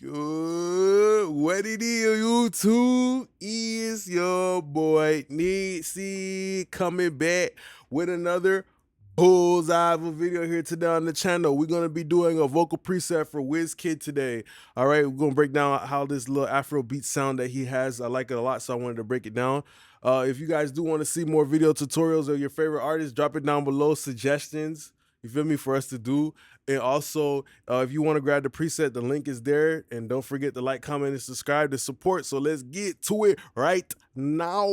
Good. What it is, YouTube? Is your boy Nixie coming back with another bullseye of a video here today on the channel. We're gonna be doing a vocal preset for WizKid today. All right, we're gonna break down how this little Afro beat sound that he has. I like it a lot, so I wanted to break it down. If you guys do want to see more video tutorials of your favorite artists, drop it down below. Suggestions, you feel me, for us to do. And also, if you want to grab the preset, the link is there. And don't forget to like, comment, and subscribe to support. So let's get to it right now.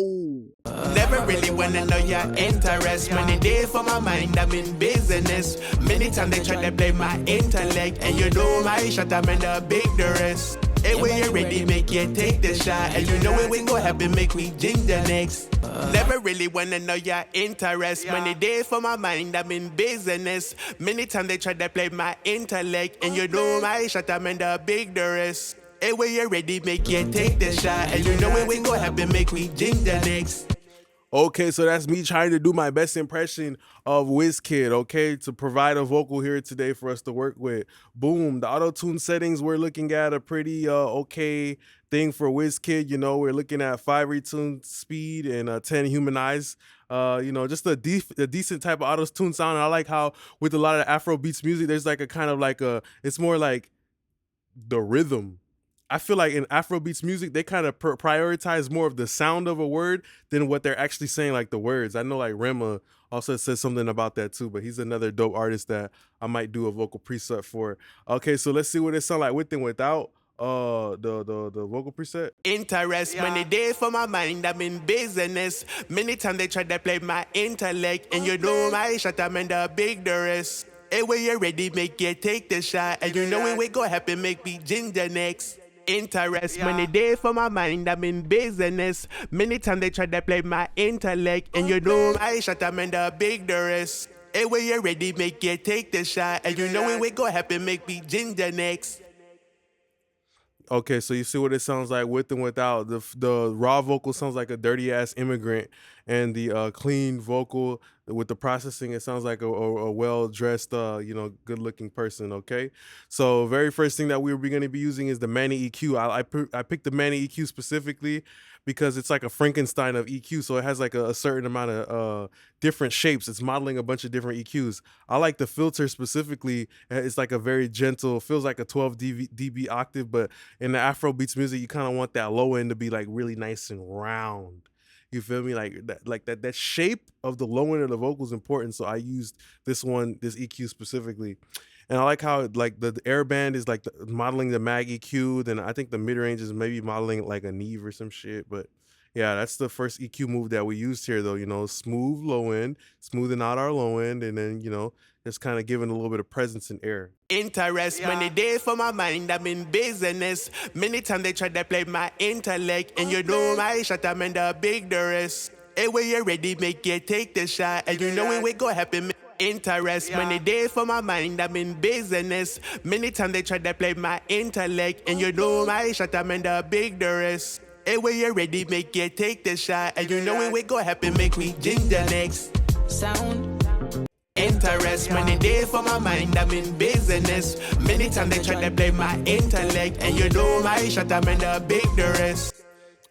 Never really wanna know your interest. Money day for my mind, I'm in business. Many times they try to play my intellect, and you know my shot, I'm in the big duress. Hey, when you're ready, make you take the shot, and you know it ain't gonna happen, make me ginger next. Never really wanna know your interest. Money day for my mind, I'm in business. Many times they try to play my intellect, and you know my shot, I'm in the big duress. Hey, when you're ready, make you take the shot, and you know it ain't gonna happen, make me ginger next. Okay, so that's me trying to do my best impression of WizKid, okay, to provide a vocal here today for us to work with. Boom, the auto-tune settings, we're looking at a pretty okay thing for WizKid. You know, we're looking at 5 retune speed and 10 humanize. You know, just a decent type of auto-tune sound. And I like how with a lot of Afro beats music, there's like a kind of like it's more like the rhythm. I feel like in Afrobeats music, they kind of prioritize more of the sound of a word than what they're actually saying, like the words. I know like Rema also says something about that too, but he's another dope artist that I might do a vocal preset for. Okay, so let's see what it sounds like with and without the vocal preset. Interest, money day for my mind, I'm in business. Many times they try to play my intellect, and you know my shot, I'm in the big duress. Hey, when you're ready, make you take the shot, and you know it ain't gonna happen, make me ginger next. Interest, money day for my mind, I'm in business. Many times they try to play my intellect, and you know my shot, I'm in the big duress. Hey, when you're ready, make you take the shot, and you know it ain't gonna happen, make me ginger next. Okay, so you see what it sounds like with and without. The raw vocal sounds like a dirty ass immigrant, and the clean vocal with the processing, it sounds like a well dressed, you know, good looking person. Okay, so very first thing that we're going to be using is the Manny EQ. I picked the Manny EQ specifically because it's like a Frankenstein of EQ, so it has like a certain amount of different shapes. It's modeling a bunch of different EQs. I like the filter specifically. It's like a very gentle, feels like a 12 dB octave, but in the Afro beats music, you kind of want that low end to be like really nice and round. You feel me? Like that shape of the low end of the vocal is important. So I used this EQ specifically. And I like how like the air band is like modeling the mag EQ. Then I think the mid range is maybe modeling like a Neve or some shit. But yeah, that's the first EQ move that we used here though. You know, smooth low end, smoothing out our low end, and then, you know, just kind of giving a little bit of presence in air. Interest, money day for my mind, I'm in business. Many times they try to play my intellect, and you know my shot, I'm in the big duress. Hey, when you're ready, make you take the shot, and you know it ain't gonna happen. Interest, money day for my mind, I'm in business. Many times they try to play my intellect, and you know my shot, I'm in the big duress. Hey, when you're ready, make you take the shot, and you know it ain't gonna happen, make me ginger next. Sound. Interest, money day for my mind, I'm in business. Many times they try to play my intellect, and you know my shot, I'm in the big duress.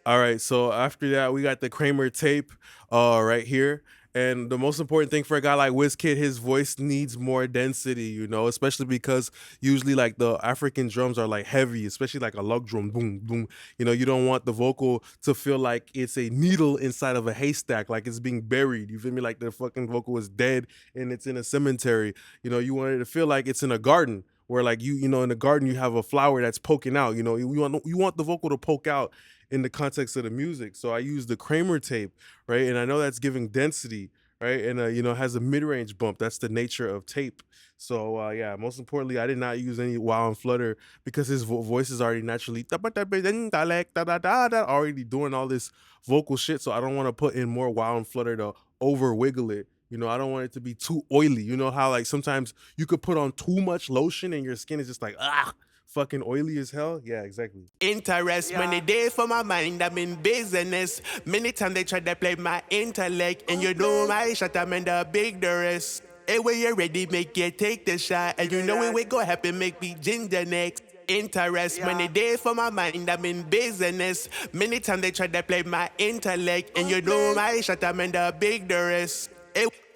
All right, so after that, we got the Kramer tape right here. And the most important thing for a guy like WizKid, his voice needs more density, you know, especially because usually like the African drums are like heavy, especially like a lug drum, boom, boom. You know, you don't want the vocal to feel like it's a needle inside of a haystack, like it's being buried. You feel me? Like the fucking vocal is dead and it's in a cemetery. You know, you want it to feel like it's in a garden where like you know, in the garden you have a flower that's poking out. You know, you want the vocal to poke out in the context of the music. So I use the Kramer tape, right? And I know that's giving density, right? And you know, has a mid-range bump. That's the nature of tape. So yeah, most importantly, I did not use any wow and flutter because his voice is already naturally already doing all this vocal shit. So I don't want to put in more wow and flutter to over wiggle it. You know, I don't want it to be too oily. You know how like sometimes you could put on too much lotion and your skin is just like, fucking oily as hell? Yeah, exactly. Interest, money day for my mind, I'm in business. Many times they try to play my intellect, and you know my shot, I'm in the big duress. Hey, when you're ready, make you take the shot, and you know it ain't gonna happen, make me ginger next. interest. Many days for my mind, I'm in business. Many times they try to play my intellect, and you know my shot, I'm in the big duress.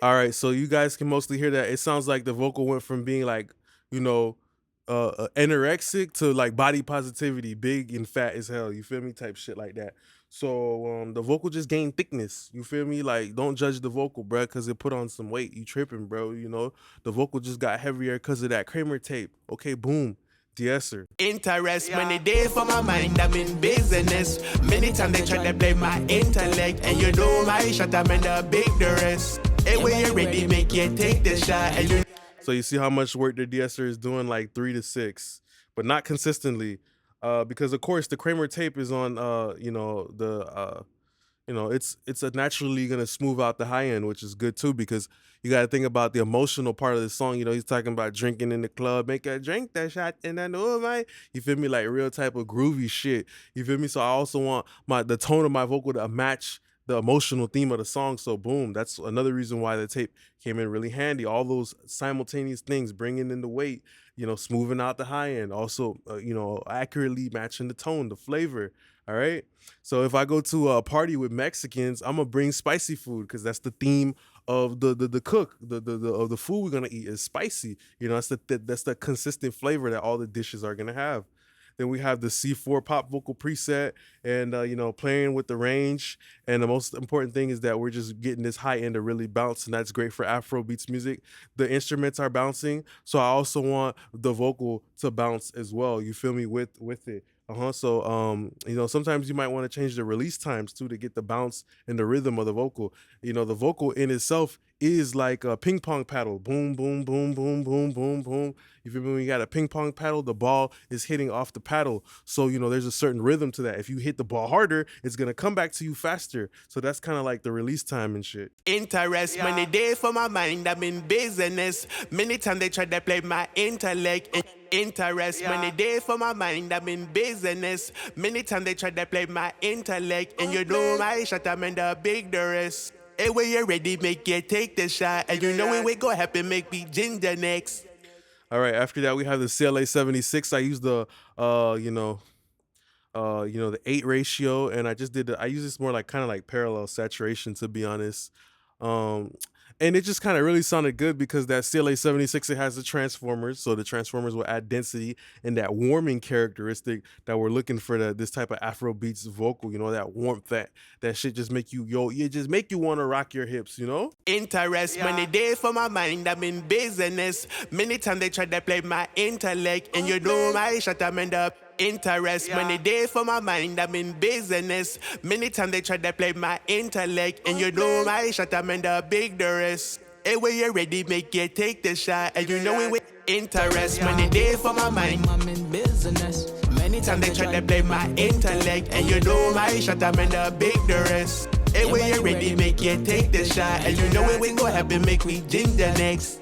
All right, so you guys can mostly hear that. It sounds like the vocal went from being like, you know, anorexic to like body positivity, big and fat as hell. You feel me? Type shit like that. So the vocal just gained thickness. You feel me? Like, don't judge the vocal, bro, because it put on some weight. You tripping, bro? You know, the vocal just got heavier because of that Kramer tape. Okay, boom, de-esser. Interest, many days for my mind, I'm in business. Many times they try to play my intellect, and you know my shot, I'm in the big duress. Hey, when you're ready, make you take the shot, and you. So you see how much work the de-esser is doing, like 3 to 6, but not consistently, because of course the Kramer tape is on, it's a naturally gonna smooth out the high end, which is good too, because you got to think about the emotional part of the song. You know, he's talking about drinking in the club, make a drink that shot, and I know my, you feel me, like real type of groovy shit. You feel me? So I also want the tone of my vocal to match the emotional theme of the song. So boom, that's another reason why the tape came in really handy. All those simultaneous things, bringing in the weight, smoothing out the high end, also accurately matching the tone, the flavor. All right. So if I go to a party with Mexicans, I'm gonna bring spicy food because that's the theme of the cook, of the food we're gonna eat is spicy. That's the consistent flavor that all the dishes are gonna have. Then we have the C4 pop vocal preset, and playing with the range. And the most important thing is that we're just getting this high end to really bounce, and that's great for Afro beats music. The instruments are bouncing, so I also want the vocal to bounce as well. You feel me with it? So sometimes you might want to change the release times too to get the bounce and the rhythm of the vocal. The vocal in itself is like a ping pong paddle. Boom, boom, boom, boom, boom, boom, boom. You feel me? When you got a ping pong paddle, the ball is hitting off the paddle. So, there's a certain rhythm to that. If you hit the ball harder, it's going to come back to you faster. So that's kind of like the release time and shit. Interest, many days for my mind, I'm in business. Many times they try to play my intellect. Interest, many days for my mind, I'm in business. Many times they try to play my intellect, and you know my shot, I'm in the big duress. Hey, when you're ready, make you take the shot, and you know when we go happen, make me ginger next. All right, after that we have the CLA 76. I use the the 8 ratio, and I use this more like kind of like parallel saturation, to be honest. And it just kind of really sounded good because that CLA 76, it has the transformers, so the transformers will add density and that warming characteristic that we're looking for, this type of Afro beats vocal. That warmth, that shit just make you it just make you want to rock your hips. Interest, many days for my mind, I'm in business. Many times they try to play my intellect, and you know my shot, I'm in the interest, many days for my mind, I'm in business. Many times they try to play my intellect, and you know my shot, I'm in the big duress. Hey, when you're ready, make you take the shot, and you know it with interest, many days for my mind, I'm in business. Many times they try to play my intellect, and you know my shot, I'm in the big duress. Hey, when you're ready, make you take the shot, and you know it will go happen, make me ginger next.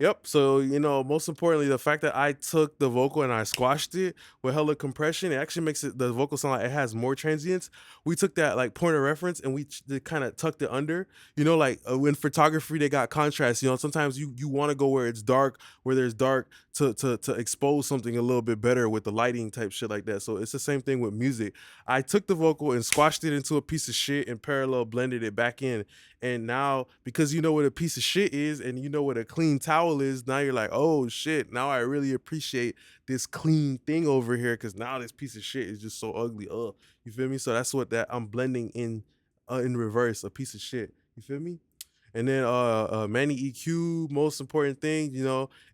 Yep. So, most importantly, the fact that I took the vocal and I squashed it with hella compression, it actually makes the vocal sound like it has more transients. We took that like point of reference and we kind of tucked it under. Like in photography, they got contrast. Sometimes you want to go where it's dark, where there's dark, to expose something a little bit better with the lighting type shit like that. So it's the same thing with music. I took the vocal and squashed it into a piece of shit and parallel blended it back in. And now, because you know what a piece of shit is and you know what a clean towel is, now you're like, oh shit, now I really appreciate this clean thing over here, because now this piece of shit is just so ugly. You feel me? So that's what I'm blending in reverse, a piece of shit. You feel me? And then Manny EQ, most important thing,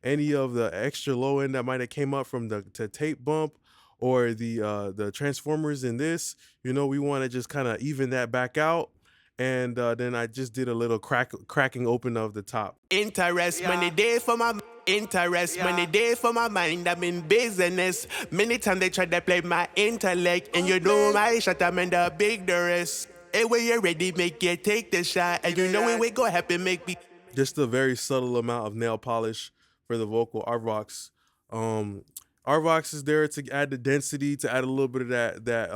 any of the extra low end that might have came up from the tape bump or the transformers in this, we want to just kind of even that back out. And then I just did a little cracking open of the top. Interest, many days for my interest, many days for my mind, I'm in business. Many times they try to play my intellect, and you know my shot, I'm in the big duress. Hey, when you're ready, make you take the shot, and you know it will go happen, make me. Just a very subtle amount of nail polish for the vocal, Arvox. RVox is there to add the density, to add a little bit of that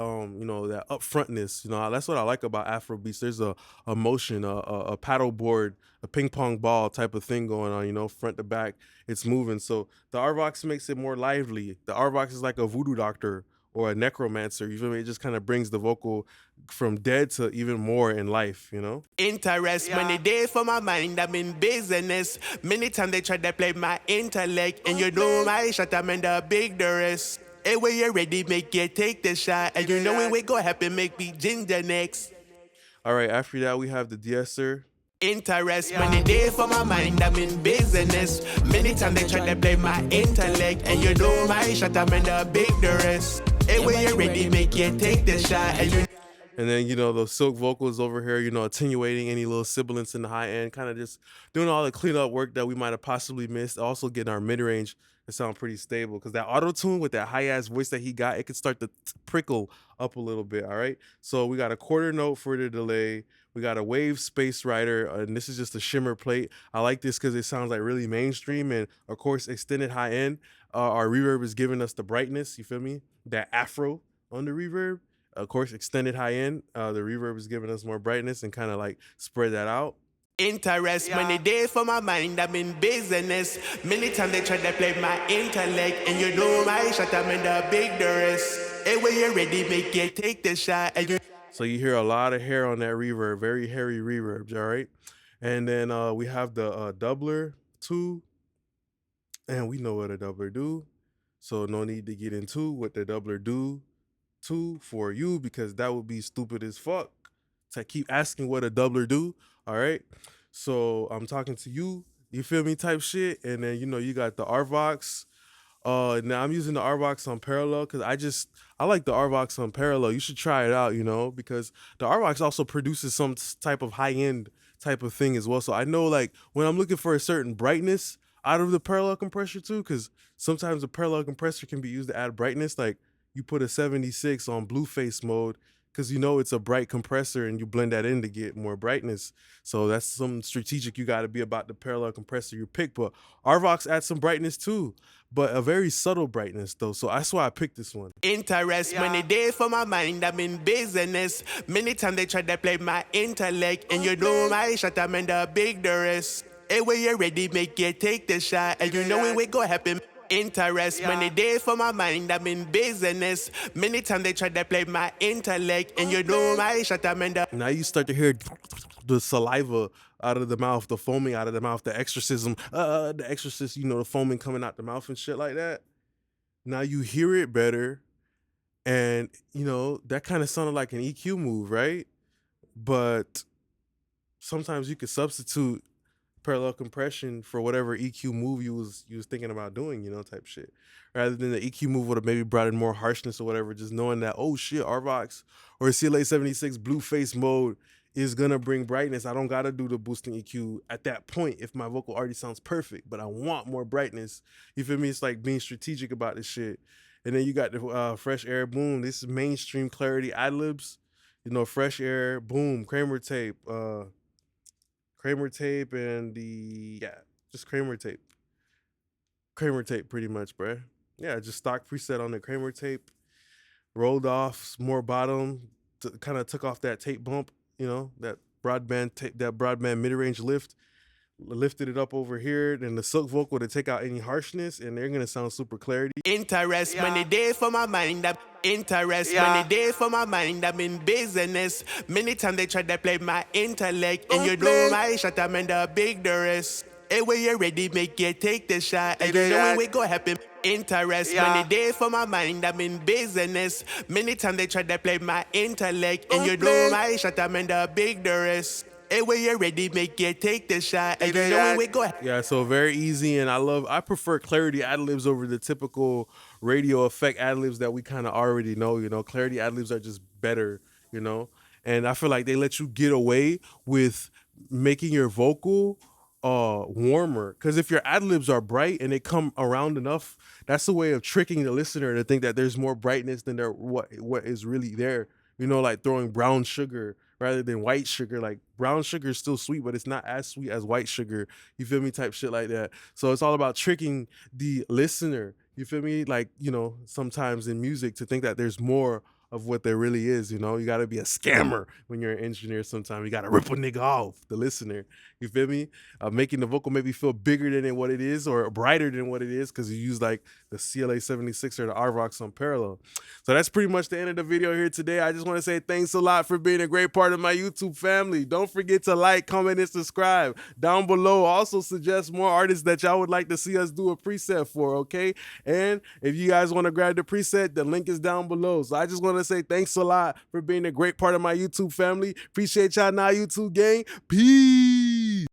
upfrontness. That's what I like about Afro beats. There's a motion, a paddle board, a ping pong ball type of thing going on. Front to back, it's moving. So the RVox makes it more lively. The RVox is like a voodoo doctor or a necromancer. You feel me? It just kind of brings the vocal from dead to even more in life. Interest, money day for my mind, I'm in business. Many times they try to play my intellect, and you know my shot, I'm in the big duress. Hey, when you're ready, make you take the shot, and you know it will go happen, make me ginger next. All right, after that, we have the de-esser. Interest, money day for my mind, I'm in business. Many times they try to play my intellect, and you know my shot, I'm in the big duress. Hey, when you're ready, make you take the shot, and you And then, those silk vocals over here, attenuating any little sibilance in the high end, kind of just doing all the cleanup work that we might have possibly missed. Also getting our mid-range to sound pretty stable, because that auto-tune with that high-ass voice that he got, it could start to prickle up a little bit, all right? So we got a quarter note for the delay. We got a wave space rider, and this is just a shimmer plate. I like this because it sounds like really mainstream, and of course, extended high end. Our reverb is giving us the brightness, you feel me? That Afro on the reverb. Of course, extended high end, the reverb is giving us more brightness and kind of like spread that out. interest, money day for my mind, I'm in business. Many times they try to play my intellect, and you know my shot, I'm in the big duress. Hey, when you're ready, make you take the shot, and you So you hear a lot of hair on that reverb, very hairy reverbs, all right? And then we have the doubler 2, and we know what a doubler do. So no need to get into what the doubler do for you, because that would be stupid as fuck to keep asking what a doubler do. All right. So I'm talking to you feel me, type shit. And then you got the RVox. Now I'm using the RVox on parallel because I like the RVox on parallel. You should try it out, because the RVox also produces some type of high end type of thing as well. So I know, like, when I'm looking for a certain brightness out of the parallel compressor too, because sometimes the parallel compressor can be used to add brightness. Like, you put a 76 on Blueface mode because it's a bright compressor, and you blend that in to get more brightness. So that's some strategic you got to be about the parallel compressor you pick. But RVox adds some brightness too, but a very subtle brightness though. So that's why I picked this one. interest, money day for my mind, I'm in business. Many times they try to play my intellect, and you know my shot, I'm in the big duress. Hey, when you're ready, make you take the shot, and you know it will go happen. Interest, money day for my mind, I'm in business. Many times they try to play my intellect, and you know my shot, I'm in the Now you start to hear the saliva out of the mouth, the foaming out of the mouth, the exorcism, the exorcist, the foaming coming out the mouth and shit like that. Now you hear it better, and that kind of sounded like an EQ move, right? But sometimes you could substitute parallel compression for whatever EQ move you was thinking about doing, type shit. Rather than the EQ move would have maybe brought in more harshness or whatever, just knowing that, oh shit, RVox or CLA 76 Blueface mode is gonna bring brightness. I don't gotta do the boosting EQ at that point if my vocal already sounds perfect, but I want more brightness. You feel me? It's like being strategic about this shit. And then you got the fresh air, boom. This is mainstream clarity ad-libs. Fresh air, boom, Kramer tape and just Kramer tape. Kramer tape pretty much, bruh. Yeah, just stock preset on the Kramer tape. Rolled off more bottom, kind of took off that tape bump, that broadband tape, that broadband mid-range lift. Lifted it up over here, then the silk vocal to take out any harshness, and they're gonna sound super clarity. interest, money day for my mind, I'm interest, money day for my mind, I'm in business. Many times they try to play my intellect, and you know my shot, I'm in the big duress. Hey, when you're ready, make you take the shot, and you know it will go happen. Interest, money day for my mind, I'm in business. Many times they try to play my intellect, and you know my shot, I'm in the big duress. Hey, when you're ready, make you take the shot, and you know it will go happen. Yeah, so very easy, and I prefer clarity ad-libs over the typical radio effect ad-libs that we kind of already know. Clarity ad-libs are just better, and I feel like they let you get away with making your vocal warmer, because if your ad-libs are bright and they come around enough, that's a way of tricking the listener to think that there's more brightness than what is really there. Like throwing brown sugar rather than white sugar. Like, brown sugar is still sweet, but it's not as sweet as white sugar. You feel me? Type shit like that. So it's all about tricking the listener. You feel me? Like, sometimes in music to think that there's more of what there really is, you got to be a scammer when you're an engineer. Sometimes you got to rip a nigga off, the listener. You feel me? Making the vocal maybe feel bigger than what it is or brighter than what it is because you use like the CLA 76 or the RVOX on parallel. So that's pretty much the end of the video here today. I just want to say thanks a lot for being a great part of my YouTube family. Don't forget to like, comment, and subscribe. Down below, also suggest more artists that y'all would like to see us do a preset for, okay? And if you guys want to grab the preset, the link is down below. So I just want to say thanks a lot for being a great part of my YouTube family. Appreciate y'all now, YouTube gang. Peace.